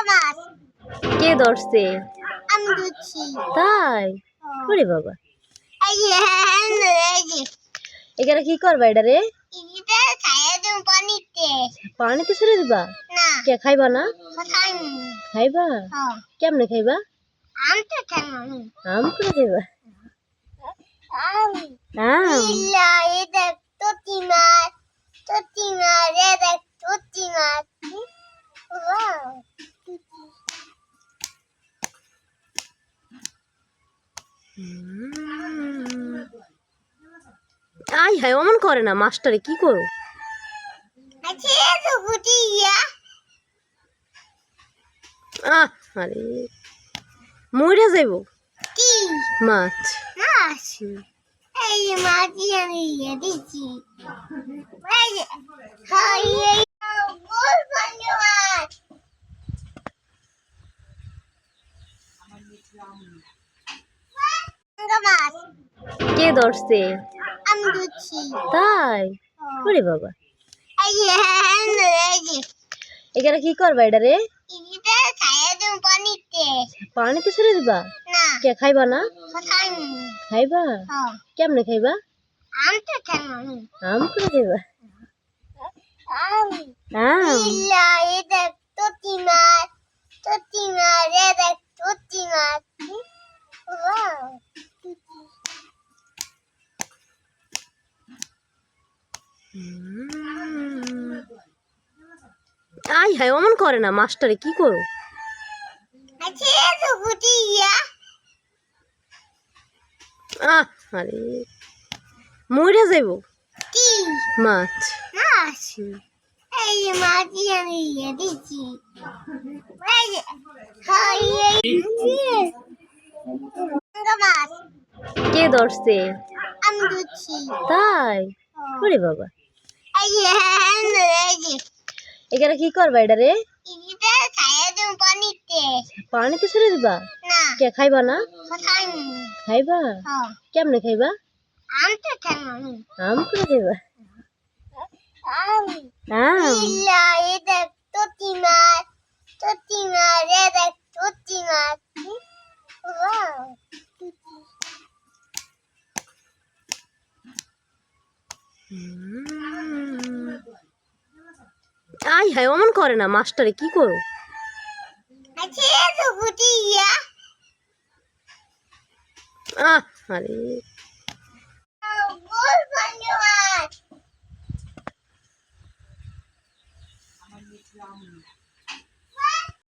মাছ কে ধরছে? আমি ধরছি। তাই? ওরে বাবা, এই যে এই যে এখানে কি করবা এটা রে? এটা খাইয়ে দেব পানিতে। পানিতে ছেড়ে দিবা? না কে খাইবা না? কোথায় খাইবা? কেমনে খাইবা? আম তো কেন আম করে খাইবা? আম আম? ইলা এ দেখ তোতি মাছ এ দেখ তোতি মাছ। ওয়াও আই হাই, অমন করে না, মাস্টারে কি করো? আছে তো গুটিয়া আরে মইরা যাইব কি মাছ। মাছ এই যে মাছই আমি দিচ্ছি। এই যে হাই এই গোল পানি মাছ মাছ কে ধরছে? আমি ধরছি। তাই? ওরে বাবা, এই যে এই যে এখানে কি করবা এটা রে? এটা খাইয়ে দেব পানিতে। পানিতে ছেড়ে দিবা? না কে খাইবা না? কোথায় খাইবা? কেমনে খাইবা? আম তো কেন আম করে খাইবা? আম আম? ইলা এ দেখ তোতি মাছ এ দেখ তোতি মাছ। ওয়াও আই হাই, অমন করে না, মাস্টারে কি করো? আছে তো গুটিয়া আরে মইরা যাইব কি মাছ। মাছ এই যে মাছই আমি দিচ্ছি। এই যে হাই এই মাছ কে ধরছে? আমি ধরছি। তাই? ওরে বাবা, এই যে এই যে এখানে কি করবা এটা রে? এটা খাইয়ে দেব পানিতে। পানিতে ছেড়ে দিবা? না কে খাইবা না? কোথায় খাইবা? কেমনে খাইবা? আম তো কেন আম করে খাইবা? আম আম? ইলা এ দেখ তোতি মাছ এ দেখ তোতি মাছ। ওয়াও আই হাই, অমন করে না, মাস্টারে কি করো? আছে তো গুটিয়া আরে গোল পানি মাছ